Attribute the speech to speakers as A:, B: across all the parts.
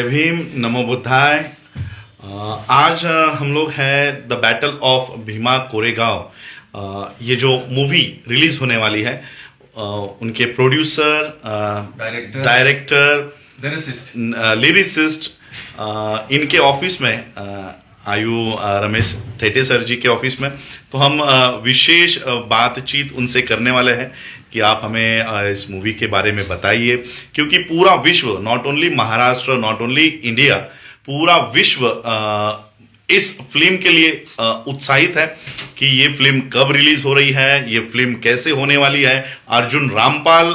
A: जय भीम, नमो बुद्धाय। आज हम लोग हैं the battle of Bhima Koregaon. ये जो मूवी रिलीज होने वाली है, उनके प्रोड्यूसर, डायरेक्टर, लिरिसिस्ट, इनके ऑफिस में आयु रमेश थेटे सर जी के ऑफिस में। तो हम विशेष बातचीत उनसे करने वाले हैं कि आप हमें इस मूवी के बारे में बताइए, क्योंकि पूरा विश्व, not only Maharashtra, not only India, पूरा विश्व इस फिल्म के लिए उत्साहित है कि ये फिल्म कब रिलीज हो रही है, ये फिल्म कैसे होने वाली है। अर्जुन रामपाल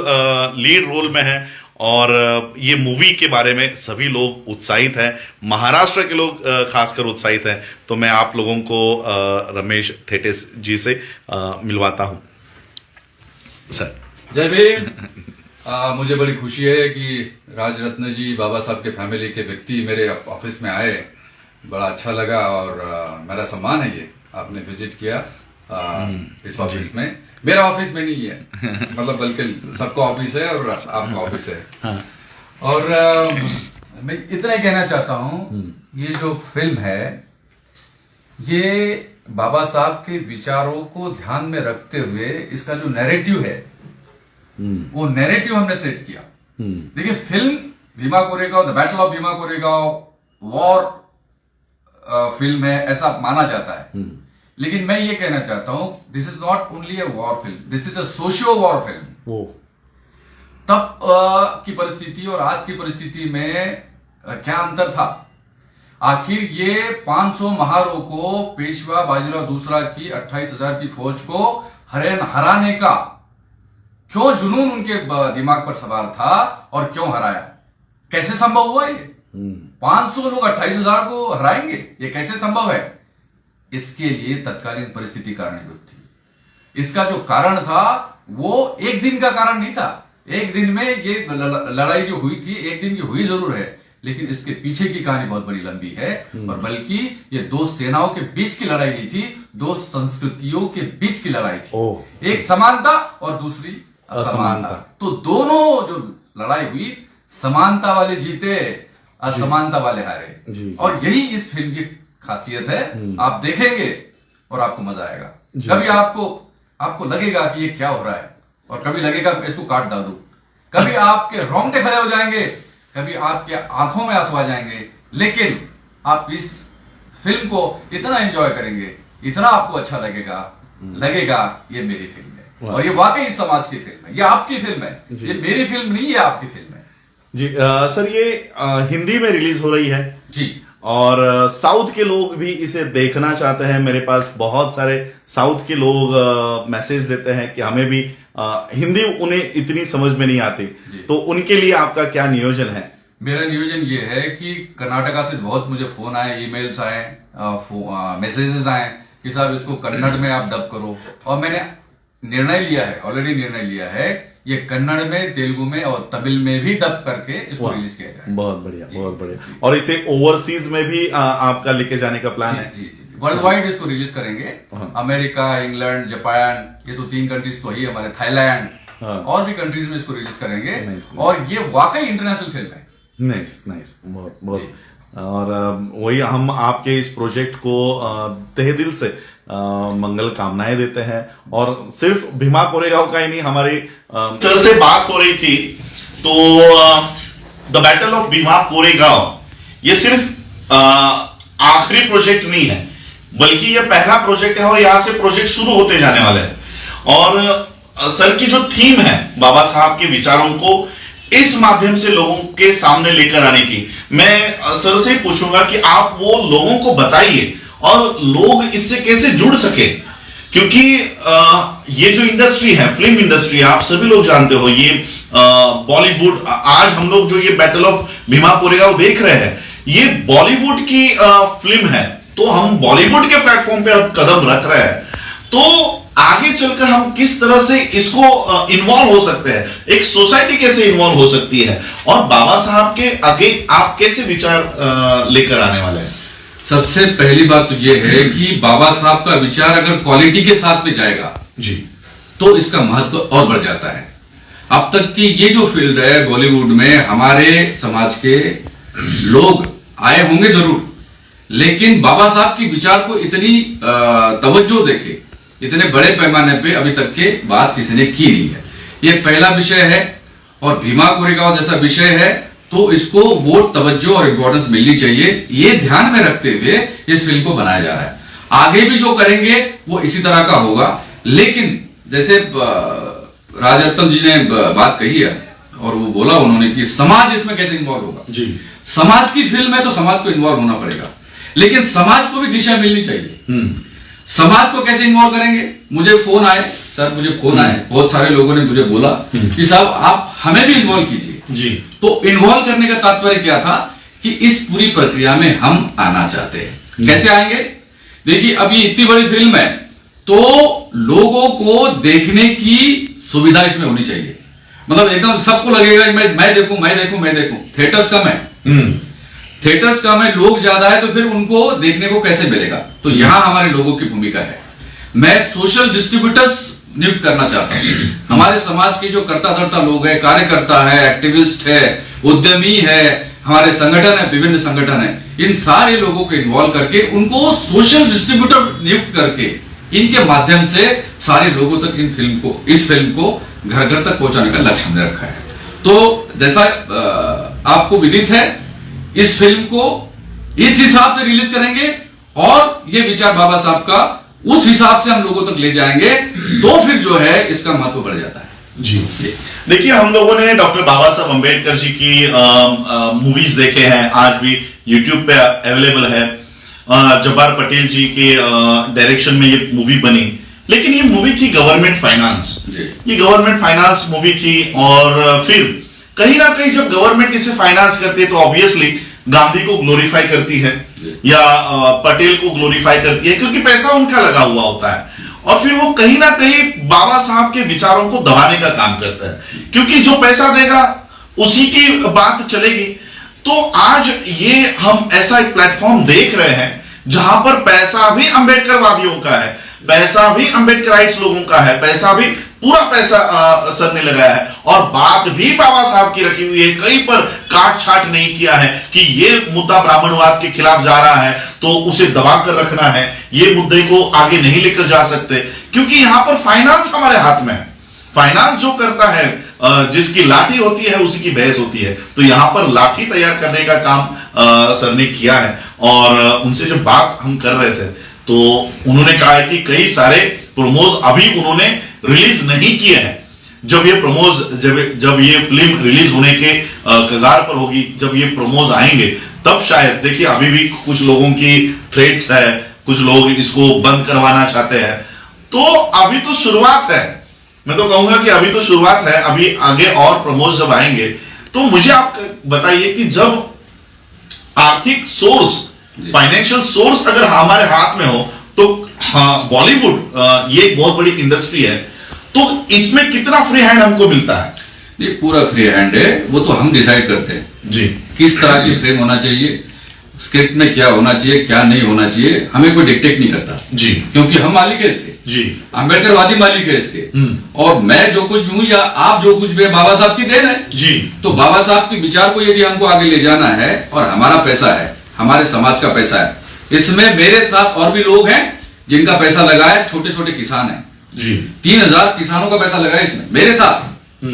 A: लीड रोल में है और ये मूवी के बारे में सभी लोग उत्साहित हैं, महाराष्ट्र के लोग खासकर उत्साहित हैं। तो मैं आप लोगों को रमेश थेटे जी से मिलवाता हूं। सर
B: जय भीम। मुझे बड़ी खुशी है कि राज रत्न जी, बाबा साहब के फैमिली के व्यक्ति मेरे ऑफिस में आए। बड़ा अच्छा लगा और मेरा सम्मान है ये आपने विजिट किया इस ऑफिस में। मेरा ऑफिस में नहीं है मतलब, बल्कि सबका ऑफिस है और आपका ऑफिस है। हाँ। और मैं इतना ही कहना चाहता हूं, ये जो फिल्म है ये बाबा साहब के विचारों को ध्यान में रखते हुए इसका जो नैरेटिव है वो नैरेटिव हमने सेट किया। देखिए, film Bhima Koregaon, the battle of Bhima Koregaon war film है ऐसा माना जाता है, लेकिन मैं ये कहना चाहता हूं this is not only a war film, this is a socio war film. तब की परिस्थिति और आज की परिस्थिति में क्या अंतर था। आखिर ये 500 महारों को, पेशवा बाजीराव दूसरा की 28,000 की फौज को हराने का क्यों जुनून उनके दिमाग पर सवार था और क्यों हराया, कैसे संभव हुआ ये? 500 लोग 28,000 को हराएंगे, ये कैसे संभव है? इसके लिए तत्कालीन परिस्थिति कारणीभूत थी। इसका जो कारण था वो एक दिन का कारण नहीं था। एक दिन में ये लड़ाई जो हुई थी, एक दिन की हुई जरूर है, लेकिन इसके पीछे की कहानी बहुत बड़ी लंबी है। और बल्कि ये दो सेनाओं के बीच की लड़ाई नहीं थी, दो संस्कृतियों के बीच की लड़ाई थी। एक समानता और दूसरी असमानता। तो दोनों जो लड़ाई हुई, समानता वाले जीते, असमानता वाले हारे। और यही इस फिल्म की खासियत है। आप देखेंगे और आपको मजा आएगा। कभी आपको लगेगा कि ये क्या हो रहा है, और कभी लगेगा इसको काट डालूं। कभी आपके रोंगटे खड़े हो जाएंगे, कभी आपके आंखों में आंसू आ जाएंगे, लेकिन आप इस फिल्म को इतना एंजॉय करेंगे, इतना आपको अच्छा लगेगा ये मेरी फिल्म है और ये वाकई इस समाज की फिल्म है, ये आपकी फिल्म है, ये मेरी फिल्म नहीं है, आपकी फिल्म है
A: जी। सर, ये हिंदी में रिलीज हो रही है
B: जी,
A: और साउथ के लोग भी इसे देखना चाहते हैं। मेरे पास बहुत सारे साउथ के लोग मैसेज देते हैं कि हमें भी हिंदी उन्हें इतनी समझ में नहीं आती, तो उनके लिए आपका क्या नियोजन है?
B: मेरा नियोजन ये है कि कर्नाटका से बहुत मुझे फोन आए, ईमेल्स आए, मैसेजेस आए कि साहब इसको कन्नड़ में आप डब करो। और मैंने ऑलरेडी निर्णय लिया है ये कन्नड़ में, तेलुगु में और तमिल में भी डब करके इसको रिलीज किया जाए।
A: बहुत बढ़िया, बहुत बढ़िया। और इसे ओवरसीज में भी आपका लेके जाने का प्लान है?
B: जी, वर्ल्ड वाइड इसको रिलीज करेंगे। अमेरिका, इंग्लैंड, जापान, ये तो 3 कंट्रीज तो ही हमारे, थाईलैंड और भी कंट्रीज में इसको रिलीज करेंगे। और ये वाकई इंटरनेशनल फिल्म है।
A: नाइस, बहुत। और वही हम आपके इस प्रोजेक्ट को तहे दिल से मंगल कामनाएं देते हैं। और सिर्फ भीमा कोरेगांव का ही नहीं, हमारी सर से बात हो रही थी तो the battle of Bhima Koregaon ये सिर्फ आखिरी प्रोजेक्ट नहीं है, बल्कि ये पहला प्रोजेक्ट है और यहां से प्रोजेक्ट शुरू होते जाने वाले हैं। और सर की जो थीम है बाबा साहब के विचारों को इस माध्यम से लोगों के सामने लेकर आने की, मैं सर से पूछूंगा कि आप वो लोगों को बताइए और लोग इससे कैसे जुड़ सके। क्योंकि ये जो इंडस्ट्री है, फिल्म इंडस्ट्री, आप सभी लोग जानते हो, ये बॉलीवुड, आज हम लोग जो ये बैटल ऑफ भीमा कोरेगांव देख रहे हैं, ये बॉलीवुड की फिल्म है। तो हम बॉलीवुड के प्लेटफॉर्म पे अब कदम रख रहे हैं, तो आगे चलकर हम किस तरह से इसको इन्वॉल्व हो सकते हैं, एक सोसाइटी कैसे इन्वॉल्व हो सकती है, और बाबा साहब के आगे आप कैसे विचार लेकर आने वाले हैं?
B: सबसे पहली बात तो ये है कि बाबा साहब का विचार अगर क्वालिटी के साथ में जाएगा
A: जी,
B: तो इसका महत्व और बढ़ जाता है। अब तक की ये जो फील्ड है बॉलीवुड में, हमारे समाज के लोग आए होंगे जरूर, लेकिन बाबा साहब की विचार को इतनी तवज्जो देके इतने बड़े पैमाने पे अभी तक के बात किसी ने की नहीं है। ये पहला विषय है, और भीमा कोरेगांव जैसा विषय है तो इसको वो तवज्जो और इंपॉर्टेंस मिलनी चाहिए, ये ध्यान में रखते हुए इस फिल्म को बनाया जा रहा है। आगे भी जो करेंगे वो इसी तरह का होगा। लेकिन जैसे राजरत्न जी ने बात कही है और वो बोला उन्होंने कि समाज इसमें कैसे इन्वॉल्व होगा जी। समाज की फिल्म है तो समाज को इन्वॉल्व होना पड़ेगा, लेकिन समाज को भी दिशा मिलनी चाहिए। समाज को कैसे इन्वॉल्व करेंगे? मुझे फोन आए, सर मुझे फोन आए, बहुत सारे लोगों ने मुझे बोला कि साहब आप हमें भी इन्वॉल्व कीजिए जी। तो इन्वॉल्व करने का तात्पर्य क्या था कि इस पूरी प्रक्रिया में हम आना चाहते हैं। कैसे आएंगे? देखिए अब ये इतनी बड़ी फिल्म है तो लोगों को देखने की सुविधा इसमें होनी चाहिए। मतलब एकदम सबको लगेगा मैं देखूं। थिएटर्स कम है, थिएटर्स कम है, लोग ज्यादा है, तो फिर उनको देखने को कैसे मिलेगा? तो यहां हमारे लोगों की भूमिका है। मैं सोशल डिस्ट्रीब्यूटर्स नियुक्त करना चाहता हूं। हमारे समाज के जो कर्ता धर्ता लोग हैं, कार्यकर्ता है, एक्टिविस्ट है, उद्यमी है, हमारे संगठन है, विभिन्न संगठन है, इन सारे लोगों को इन्वॉल्व करके उनको सोशल डिस्ट्रीब्यूटर नियुक्त करके इनके माध्यम से सारे लोगों तक इस फिल्म को घर घर तक पहुंचाने का लक्ष्य हमने रखा है। तो जैसा आपको विदित है, इस फिल्म को इस हिसाब से रिलीज करेंगे और ये विचार बाबा साहब का उस हिसाब से हम लोगों तक ले जाएंगे, तो फिर जो है इसका महत्व बढ़ जाता है
A: जी। देखिए हम लोगों ने डॉक्टर बाबा साहब अंबेडकर जी की मूवीज देखे हैं, आज भी यूट्यूब पे अवेलेबल है। जब्बार पटेल जी के डायरेक्शन में ये मूवी बनी, लेकिन ये मूवी थी गवर्नमेंट फाइनेंस, ये गवर्नमेंट फाइनेंस मूवी थी। और फिर कहीं ना कहीं जब गवर्नमेंट इसे फाइनेंस करती है तो ऑब्वियसली गांधी को ग्लोरीफाई करती है या पटेल को ग्लोरीफाई करती है, क्योंकि पैसा उनका लगा हुआ होता है। और फिर वो कहीं ना कहीं बाबा साहब के विचारों को दबाने का काम करता है, क्योंकि जो पैसा देगा उसी की बात चलेगी। तो आज ये हम ऐसा एक प्लेटफॉर्म देख रहे हैं जहां पर पैसा भी अंबेडकरवादियों का है, पैसा भी अंबेडकराइट्स लोगों का है, पैसा भी पूरा पैसा सर ने लगाया है, और बात भी बाबा साहब की रखी हुई है। कहीं पर काट छाट नहीं किया है कि ये मुद्दा ब्राह्मणवाद के खिलाफ जा रहा है तो उसे दबा कर रखना है, ये मुद्दे को आगे नहीं लेकर जा सकते, क्योंकि यहां पर फाइनेंस हमारे हाथ में है। फाइनेंस जो करता है, जिसकी लाठी होती है उसी की भैंस होती है। तो यहां पर लाठी तैयार करने का काम सर ने किया है। और उनसे जब बात हम कर रहे थे तो उन्होंने कहा है कि कई सारे प्रोमोज अभी उन्होंने रिलीज नहीं किए हैं। जब ये प्रोमोज जब ये फिल्म रिलीज होने के कगार पर होगी, जब ये प्रोमोज आएंगे तब शायद, देखिए अभी भी कुछ लोगों की थ्रेट्स है, कुछ लोग इसको बंद करवाना चाहते हैं। तो अभी तो शुरुआत है, मैं तो कहूंगा कि अभी तो शुरुआत है। अभी आगे और प्रमोज जब आएंगे तो मुझे आप बताइए कि जब आर्थिक सोर्स, फाइनेंशियल सोर्स अगर हमारे हाथ में हो तो हाँ, बॉलीवुड ये एक बहुत बड़ी इंडस्ट्री है, तो इसमें कितना फ्री हैंड हमको मिलता है?
B: ये पूरा फ्री हैंड है, वो तो हम डिसाइड करते हैं
A: जी।
B: किस तरह की फ्रेम होना चाहिए, स्क्रिप्ट में क्या होना चाहिए, क्या नहीं होना चाहिए, हमें कोई डिक्टेट नहीं करता
A: जी,
B: क्योंकि हम मालिक है इसके
A: जी,
B: अंबेडकरवादी मालिक है इसके। और मैं जो कुछ हूं या आप जो कुछ भी है, बाबा साहब की देन है
A: जी।
B: तो बाबा साहब के विचार को यदि हमको आगे ले जाना है, और हमारा पैसा है, हमारे समाज का पैसा है, इसमें मेरे साथ और भी लोग हैं जिनका पैसा लगा है, छोटे छोटे किसान हैं
A: जी,
B: 3000 किसानों का पैसा लगा है इसमें, मेरे साथ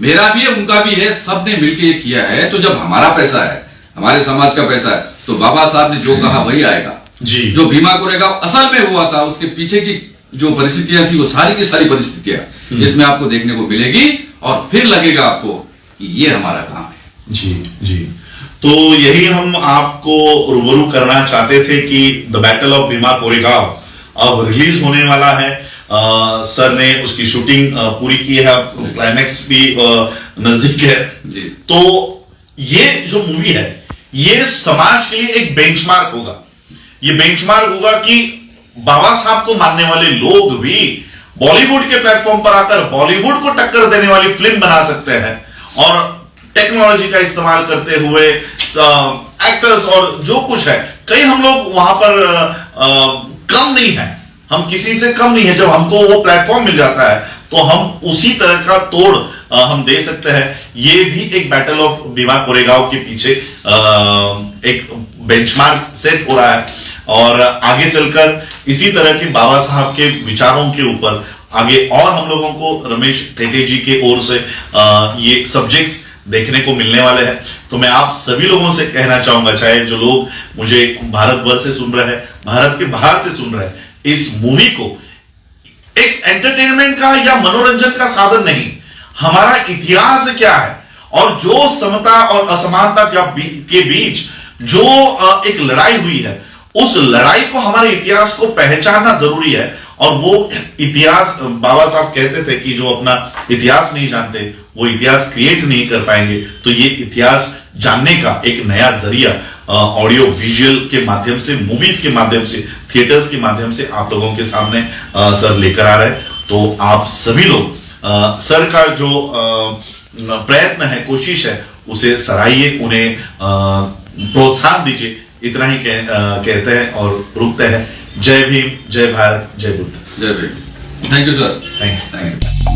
B: मेरा भी है, उनका भी है, सबने मिलकर ये किया है। तो जब हमारा पैसा है, हमारे समाज का पैसा है, तो बाबा साहब ने जो कहा वही आएगा
A: जी।
B: जो भीमा कोरेगांव असल में हुआ था, उसके पीछे की जो परिस्थितियां थी, वो सारी की सारी परिस्थितियां इसमें आपको देखने को मिलेगी, और फिर लगेगा आपको कि ये हमारा काम है।
A: जी जी। तो यही हम आपको रूबरू करना चाहते थे कि the battle of Bhima Koregaon अब रिलीज होने वाला है। सर ने उसकी शूटिंग पूरी की है, क्लाइमैक्स भी नजदीक है। तो ये जो मूवी है ये समाज के लिए एक बेंचमार्क होगा। ये बेंचमार्क होगा कि बाबा साहब को मानने वाले लोग भी बॉलीवुड के प्लेटफॉर्म पर आकर बॉलीवुड को टक्कर देने वाली फिल्म बना सकते हैं, और टेक्नोलॉजी का इस्तेमाल करते हुए एक्टर्स और जो कुछ है, कहीं हम लोग वहां पर कम नहीं है। हम किसी से कम नहीं है। जब हमको वो प्लेटफॉर्म मिल जाता है तो हम उसी तरह का तोड़ हम दे सकते हैं। ये भी एक बैटल ऑफ भीमा कोरेगांव के पीछे एक बेंचमार्क सेट हो रहा है और आगे चलकर इसी तरह के बाबा साहब के विचारों के ऊपर आगे और हम लोगों को रमेश थेटे जी के ओर से ये सब्जेक्ट्स देखने को मिलने वाले हैं। तो मैं आप सभी लोगों से कहना चाहूंगा, चाहे जो लोग मुझे भारत भर से सुन रहे हैं, भारत के बाहर से सुन रहे हैं, इस मूवी को एक एंटरटेनमेंट का या मनोरंजन का साधन नहीं, हमारा इतिहास क्या है और जो समता और असमानता के बीच जो एक लड़ाई हुई है, उस लड़ाई को, हमारे इतिहास को पहचानना जरूरी है। और वो इतिहास, बाबा साहब कहते थे कि जो अपना इतिहास नहीं जानते वो इतिहास क्रिएट नहीं कर पाएंगे। तो ये इतिहास जानने का एक नया जरिया ऑडियो विजुअल के माध्यम से, मूवीज के माध्यम से, थिएटर्स के माध्यम से आप लोगों के सामने सर लेकर आ रहे हैं। तो आप सभी लोग सर का जो प्रयत्न है, कोशिश है, उसे सराहिए, उन्हें प्रोत्साहन दीजिए। इतना ही कहते हैं और रुकते हैं। जय भीम, जय भारत, जय बुद्ध।
B: जय Bhim. Thank you sir.
A: Thank you.